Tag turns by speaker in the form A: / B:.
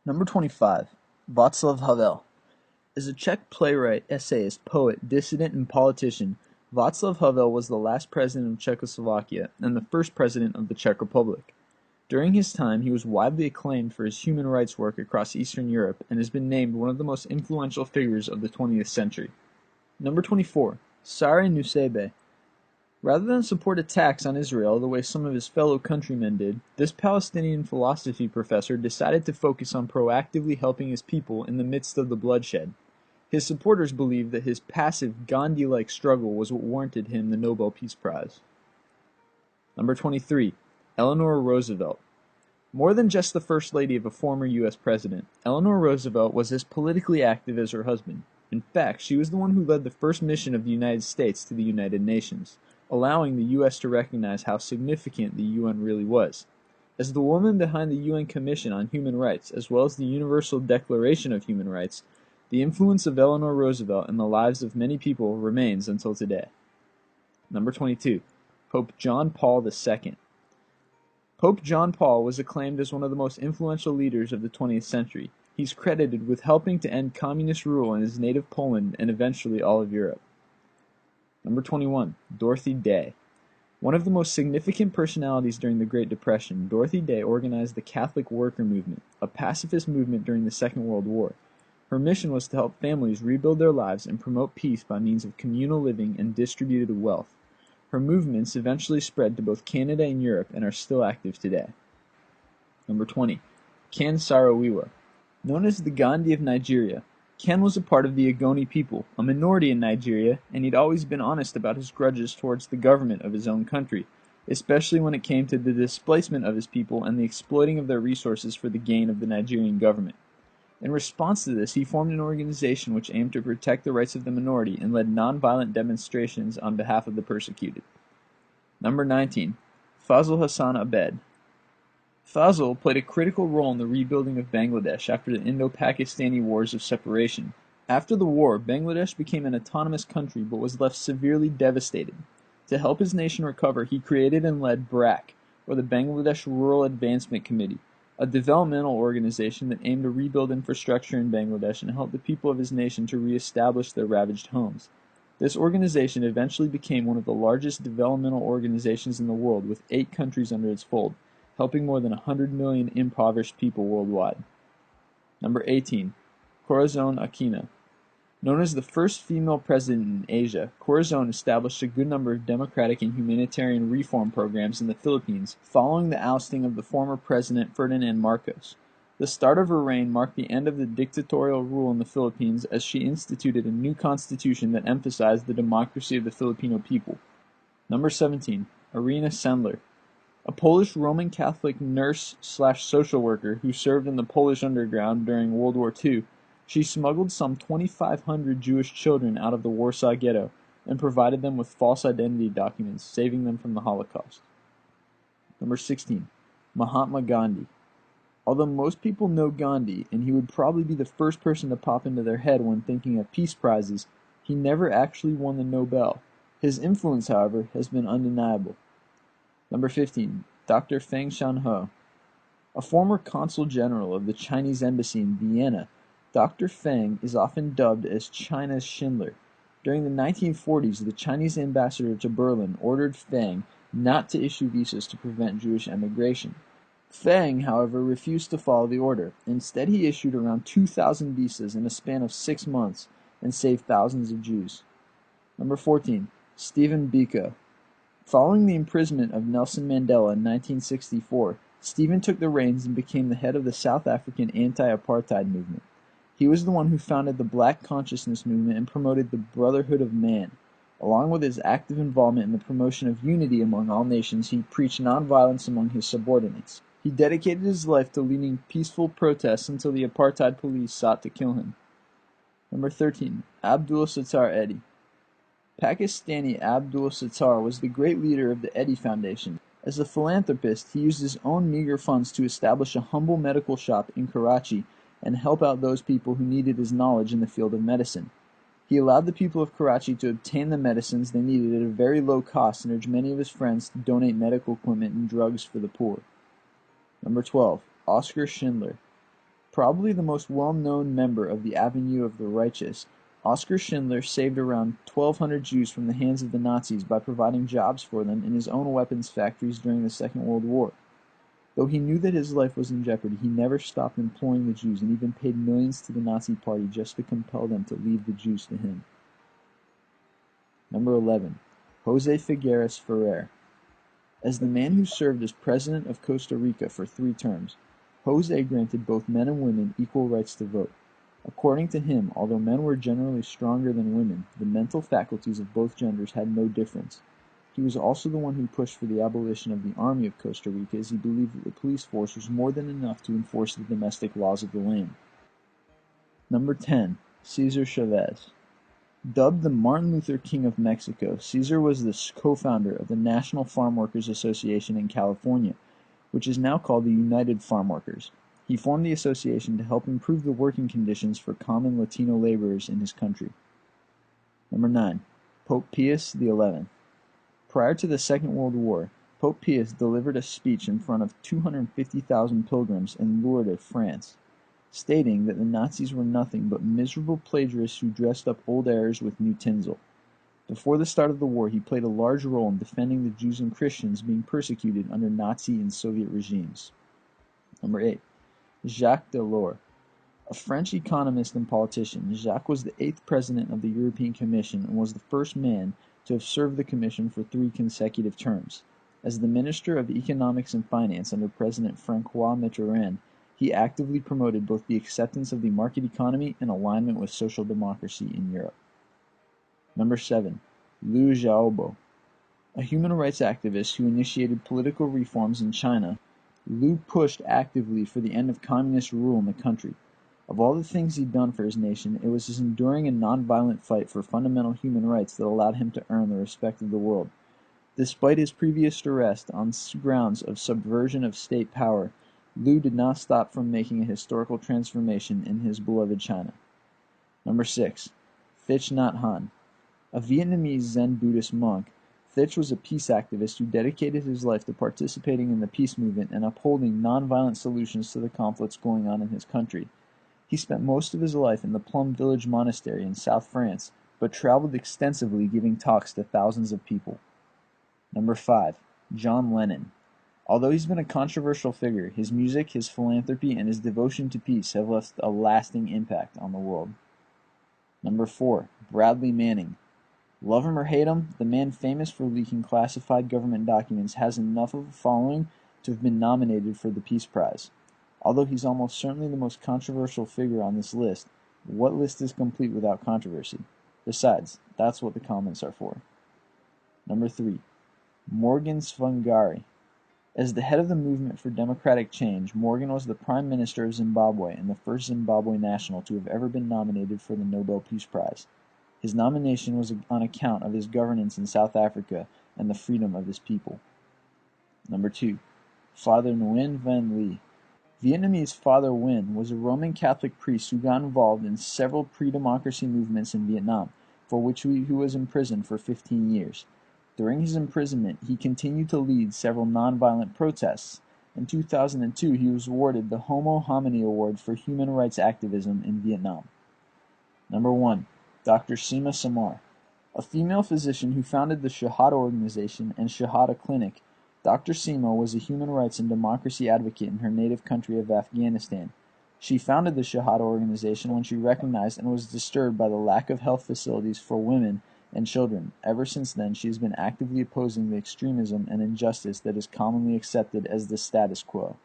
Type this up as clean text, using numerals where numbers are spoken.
A: Number 25. Václav Havel. As a Czech playwright, essayist, poet, dissident, and politician, Václav Havel was the last president of Czechoslovakia and the first president of the Czech Republic. During his time, he was widely acclaimed for his human rights work across Eastern Europe and has been named one of the most influential figures of the 20th century. Number 24. Sari Nusseibeh. Rather than support attacks on Israel the way some of his fellow countrymen did, this Palestinian philosophy professor decided to focus on proactively helping his people in the midst of the bloodshed. His supporters believed that his passive, Gandhi-like struggle was what warranted him the Nobel Peace Prize. Number 23. Eleanor Roosevelt. More than just the First Lady of a former U.S. president, Eleanor Roosevelt was as politically active as her husband. In fact, she was the one who led the first mission of the United States to the United Nations, allowing the U.S. to recognize how significant the UN really was. As the woman behind the UN Commission on Human Rights, as well as the Universal Declaration of Human Rights, the influence of Eleanor Roosevelt in the lives of many people remains until today. Number 22. Pope John Paul II. Pope John Paul was acclaimed as one of the most influential leaders of the 20th century. He's credited with helping to end communist rule in his native Poland and eventually all of Europe. Number 21. Dorothy Day. One of the most significant personalities during the Great Depression, Dorothy Day organized the Catholic Worker Movement, a pacifist movement during the Second World War. Her mission was to help families rebuild their lives and promote peace by means of communal living and distributed wealth. Her movements eventually spread to both Canada and Europe and are still active today. Number 20. Ken Saro-Wiwa. Known as the Gandhi of Nigeria, Ken was a part of the Ogoni people, a minority in Nigeria, and he'd always been honest about his grudges towards the government of his own country, especially when it came to the displacement of his people and the exploiting of their resources for the gain of the Nigerian government. In response to this, he formed an organization which aimed to protect the rights of the minority and led nonviolent demonstrations on behalf of the persecuted. Number 19. Fazl Hassan Abed. Fazl played a critical role in the rebuilding of Bangladesh after the Indo-Pakistani Wars of Separation. After the war, Bangladesh became an autonomous country but was left severely devastated. To help his nation recover, he created and led BRAC, or the Bangladesh Rural Advancement Committee, a developmental organization that aimed to rebuild infrastructure in Bangladesh and help the people of his nation to re-establish their ravaged homes. This organization eventually became one of the largest developmental organizations in the world, with 8 countries under its fold, helping more than 100 million impoverished people worldwide. Number 18. Corazon Aquino. Known as the first female president in Asia, Corazon established a good number of democratic and humanitarian reform programs in the Philippines following the ousting of the former president Ferdinand Marcos. The start of her reign marked the end of the dictatorial rule in the Philippines as she instituted a new constitution that emphasized the democracy of the Filipino people. Number 17. Irina Sendler. A Polish Roman Catholic nurse/social worker who served in the Polish underground during World War II, she smuggled some 2,500 Jewish children out of the Warsaw Ghetto and provided them with false identity documents, saving them from the Holocaust. Number 16. Mahatma Gandhi. Although most people know Gandhi, and he would probably be the first person to pop into their head when thinking of peace prizes, he never actually won the Nobel. His influence, however, has been undeniable. Number 15. Dr. Feng Shanhe. A former consul general of the Chinese embassy in Vienna, Dr. Feng is often dubbed as China's Schindler. During the 1940s, the Chinese ambassador to Berlin ordered Feng not to issue visas to prevent Jewish emigration. Feng, however, refused to follow the order. Instead, he issued around 2,000 visas in a span of 6 months and saved thousands of Jews. Number 14. Stephen Biko. Following the imprisonment of Nelson Mandela in 1964, Stephen took the reins and became the head of the South African anti-apartheid movement. He was the one who founded the Black Consciousness movement and promoted the Brotherhood of Man. Along with his active involvement in the promotion of unity among all nations, he preached nonviolence among his subordinates. He dedicated his life to leading peaceful protests until the apartheid police sought to kill him. Number 13. Abdul Sattar Eddy. Pakistani Abdul Sattar was the great leader of the Eddy Foundation. As a philanthropist, he used his own meager funds to establish a humble medical shop in Karachi and help out those people who needed his knowledge in the field of medicine. He allowed the people of Karachi to obtain the medicines they needed at a very low cost and urged many of his friends to donate medical equipment and drugs for the poor. Number 12. Oskar Schindler. Probably the most well-known member of the Avenue of the Righteous, Oskar Schindler saved around 1,200 Jews from the hands of the Nazis by providing jobs for them in his own weapons factories during the Second World War. Though he knew that his life was in jeopardy, he never stopped imploring the Jews and even paid millions to the Nazi Party just to compel them to leave the Jews to him. Number 11. Jose Figueres Ferrer. As the man who served as president of Costa Rica for 3 terms, Jose granted both men and women equal rights to vote. According to him, although men were generally stronger than women, the mental faculties of both genders had no difference. He was also the one who pushed for the abolition of the army of Costa Rica, as he believed that the police force was more than enough to enforce the domestic laws of the land. Number 10. Cesar Chavez. Dubbed the Martin Luther King of Mexico, Cesar was the co-founder of the National Farm Workers Association in California, which is now called the United Farm Workers. He formed the association to help improve the working conditions for common Latino laborers in his country. Number 9. Pope Pius XI. Prior to the Second World War, Pope Pius delivered a speech in front of 250,000 pilgrims in Lourdes, France, stating that the Nazis were nothing but miserable plagiarists who dressed up old errors with new tinsel. Before the start of the war, he played a large role in defending the Jews and Christians being persecuted under Nazi and Soviet regimes. Number 8. Jacques Delors. A French economist and politician, Jacques was the 8th president of the European Commission and was the first man to have served the Commission for 3 consecutive terms. As the Minister of Economics and Finance under President François Mitterrand, he actively promoted both the acceptance of the market economy and alignment with social democracy in Europe. Number 7. Liu Xiaobo. A human rights activist who initiated political reforms in China, Liu pushed actively for the end of communist rule in the country. Of all the things he'd done for his nation, it was his enduring and nonviolent fight for fundamental human rights that allowed him to earn the respect of the world. Despite his previous arrest on grounds of subversion of state power, Liu did not stop from making a historical transformation in his beloved China. Number 6. Thich Nhat Hanh. A Vietnamese Zen Buddhist monk, Thich was a peace activist who dedicated his life to participating in the peace movement and upholding nonviolent solutions to the conflicts going on in his country. He spent most of his life in the Plum Village Monastery in South France, but traveled extensively giving talks to thousands of people. Number 5. John Lennon. Although he's been a controversial figure, his music, his philanthropy, and his devotion to peace have left a lasting impact on the world. Number 4. Bradley Manning. Love him or hate him, the man famous for leaking classified government documents has enough of a following to have been nominated for the Peace Prize. Although he's almost certainly the most controversial figure on this list, what list is complete without controversy? Besides, that's what the comments are for. Number 3. Morgan Tsvangirai. As the head of the movement for democratic change, Morgan was the Prime Minister of Zimbabwe and the first Zimbabwe national to have ever been nominated for the Nobel Peace Prize. His nomination was on account of his governance in South Africa and the freedom of his people. Number 2. Father Nguyen Van Ly. Vietnamese Father Nguyen was a Roman Catholic priest who got involved in several pre-democracy movements in Vietnam, for which he was imprisoned for 15 years. During his imprisonment, he continued to lead several nonviolent protests. In 2002, he was awarded the Homo Homini Award for human rights activism in Vietnam. Number 1. Dr. Seema Samar. A female physician who founded the Shahada Organization and Shahada Clinic, Dr. Seema was a human rights and democracy advocate in her native country of Afghanistan. She founded the Shahada Organization when she recognized and was disturbed by the lack of health facilities for women and children. Ever since then, she has been actively opposing the extremism and injustice that is commonly accepted as the status quo.